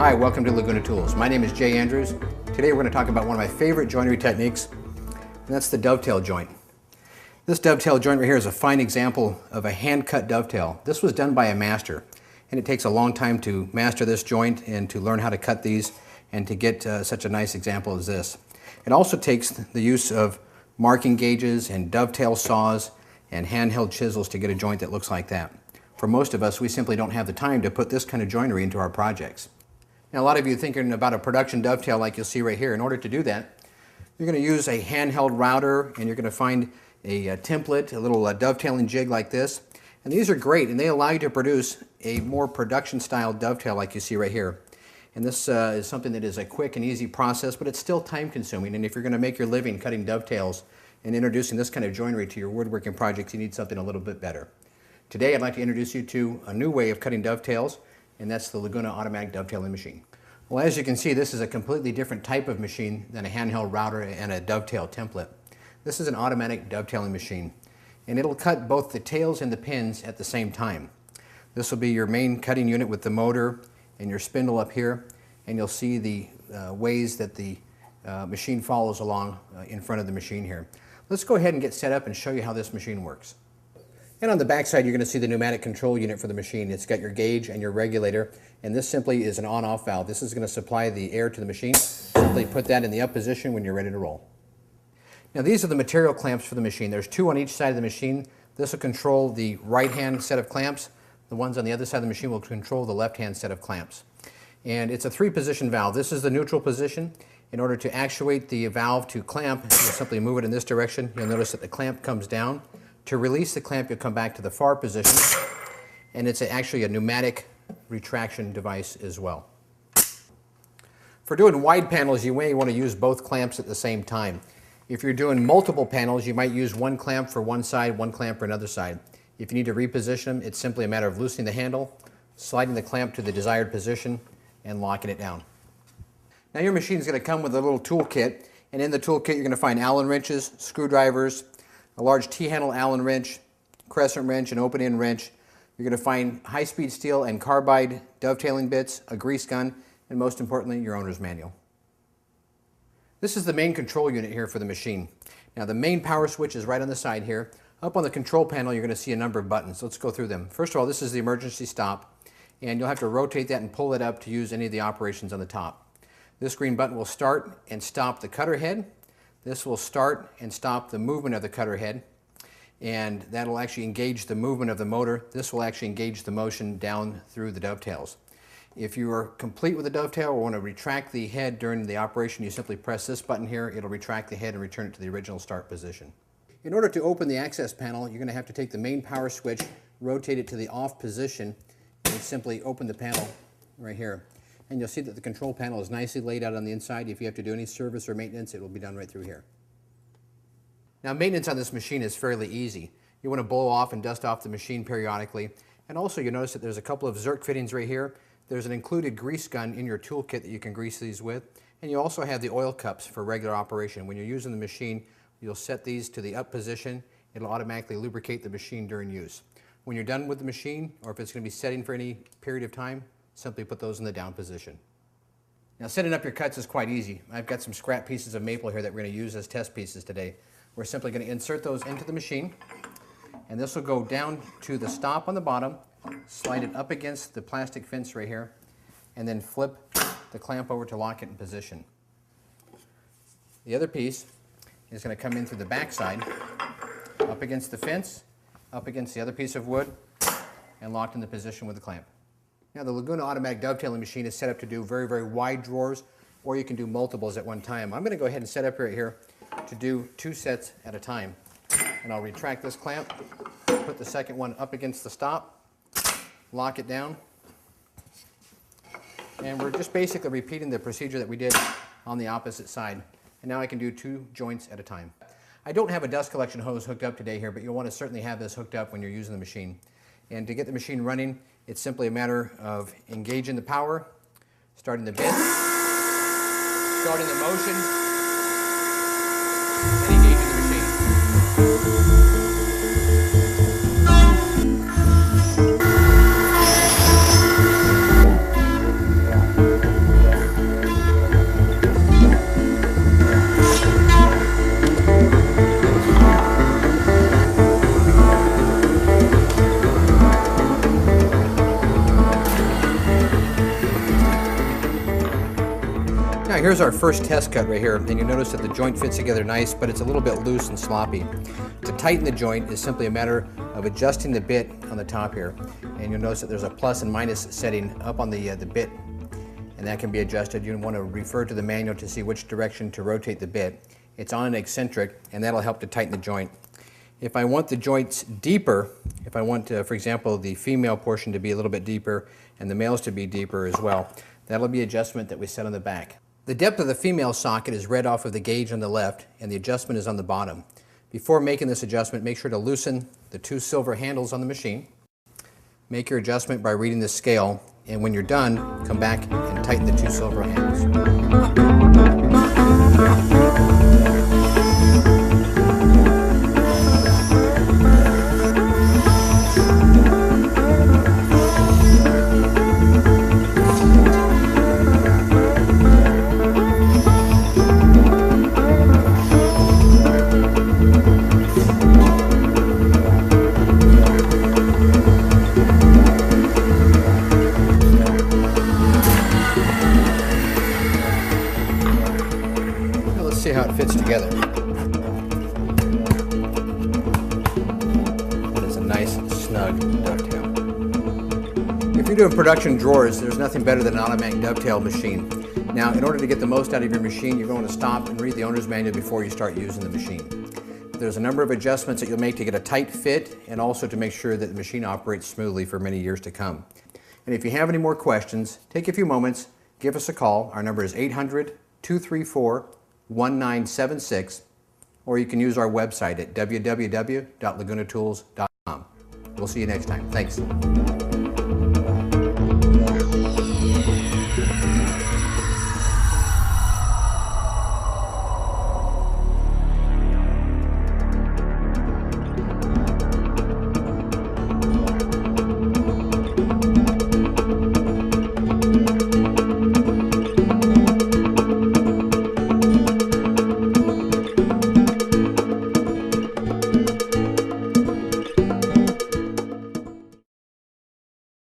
Hi, welcome to Laguna Tools. My name is Jay Andrews. Today we're going to talk about one of my favorite joinery techniques, and that's the dovetail joint. This dovetail joint right here is a fine example of a hand-cut dovetail. This was done by a master, and it takes a long time to master this joint and to learn how to cut these and to get such a nice example as this. It also takes the use of marking gauges and dovetail saws and handheld chisels to get a joint that looks like that. For most of us, we simply don't have the time to put this kind of joinery into our projects. Now, a lot of you are thinking about a production dovetail like you'll see right here. In order to do that, you're going to use a handheld router, and you're going to find a template, a little dovetailing jig like this. And these are great, and they allow you to produce a more production-style dovetail like you see right here. And this is something that is a quick and easy process, but it's still time-consuming. And if you're going to make your living cutting dovetails and introducing this kind of joinery to your woodworking projects, you need something a little bit better. Today, I'd like to introduce you to a new way of cutting dovetails, and that's the Laguna automatic dovetailing machine. Well, as you can see, this is a completely different type of machine than a handheld router and a dovetail template. This is an automatic dovetailing machine, and it'll cut both the tails and the pins at the same time. This will be your main cutting unit with the motor and your spindle up here, and you'll see the ways that the machine follows along in front of the machine here. Let's go ahead and get set up and show you how this machine works. And on the back side, you're going to see the pneumatic control unit for the machine. It's got your gauge and your regulator, and this simply is an on-off valve. This is going to supply the air to the machine. Simply put that in the up position when you're ready to roll. Now, these are the material clamps for the machine. There's two on each side of the machine. This will control the right-hand set of clamps. The ones on the other side of the machine will control the left-hand set of clamps. And it's a three-position valve. This is the neutral position. In order to actuate the valve to clamp, you'll simply move it in this direction. You'll notice that the clamp comes down. To release the clamp, you'll come back to the far position, and it's actually a pneumatic retraction device as well. For doing wide panels, you may want to use both clamps at the same time. If you're doing multiple panels, you might use one clamp for one side, one clamp for another side. If you need to reposition them, it's simply a matter of loosening the handle, sliding the clamp to the desired position, and locking it down. Now, your machine is going to come with a little tool kit, and in the tool kit, you're going to find Allen wrenches, screwdrivers, a large T-handle Allen wrench, crescent wrench, an open-end wrench. You're going to find high-speed steel and carbide dovetailing bits, a grease gun, and most importantly, your owner's manual. This is the main control unit here for the machine. Now, the main power switch is right on the side here. Up on the control panel, you're going to see a number of buttons. Let's go through them. First of all, this is the emergency stop, and you'll have to rotate that and pull it up to use any of the operations on the top. This green button will start and stop the cutter head. This will start and stop the movement of the cutter head, and that will actually engage the movement of the motor. This will actually engage the motion down through the dovetails. If you are complete with the dovetail or want to retract the head during the operation, you simply press this button here. It'll retract the head and return it to the original start position. In order to open the access panel, you're going to have to take the main power switch, rotate it to the off position, and simply open the panel right here. And you'll see that the control panel is nicely laid out on the inside. If you have to do any service or maintenance, it will be done right through here. Now, maintenance on this machine is fairly easy. You want to blow off and dust off the machine periodically. And also, you'll notice that there's a couple of Zerk fittings right here. There's an included grease gun in your toolkit that you can grease these with. And you also have the oil cups for regular operation. When you're using the machine, you'll set these to the up position. It'll automatically lubricate the machine during use. When you're done with the machine, or if it's going to be setting for any period of time, simply put those in the down position. Now, setting up your cuts is quite easy. I've got some scrap pieces of maple here that we're going to use as test pieces today. We're simply going to insert those into the machine, and this will go down to the stop on the bottom, slide it up against the plastic fence right here, and then flip the clamp over to lock it in position. The other piece is going to come in through the back side, up against the fence, up against the other piece of wood, and locked in the position with the clamp. Now, the Laguna automatic dovetailing machine is set up to do very, very wide drawers, or you can do multiples at one time. I'm going to go ahead and set up right here to do 2 sets at a time. And I'll retract this clamp, put the second one up against the stop, lock it down, and we're just basically repeating the procedure that we did on the opposite side. And now I can do 2 joints at a time. I don't have a dust collection hose hooked up today here, but you'll want to certainly have this hooked up when you're using the machine. And to get the machine running, it's simply a matter of engaging the power, starting the bit, starting the motion, and engaging the machine. here's our first test cut right here, and you'll notice that the joint fits together nice, but it's a little bit loose and sloppy. To tighten the joint is simply a matter of adjusting the bit on the top here, and you'll notice that there's a plus and minus setting up on the bit, and that can be adjusted. You want to refer to the manual to see which direction to rotate the bit. It's on an eccentric, and that'll help to tighten the joint. If I want the joints deeper, if I want, for example, the female portion to be a little bit deeper and the males to be deeper as well, that'll be adjustment that we set on the back. The depth of the female socket is read off of the gauge on the left, and the adjustment is on the bottom. Before making this adjustment, make sure to loosen the two silver handles on the machine. Make your adjustment by reading the scale, and when you're done, come back and tighten the two silver handles. See how it fits together. That is a nice, snug dovetail. If you're doing production drawers, there's nothing better than an automatic dovetail machine. Now, in order to get the most out of your machine, you're going to stop and read the owner's manual before you start using the machine. There's a number of adjustments that you'll make to get a tight fit and also to make sure that the machine operates smoothly for many years to come. And if you have any more questions, take a few moments, give us a call. Our number is 800-234-1976, or you can use our website at www.lagunatools.com. We'll see you next time. Thanks.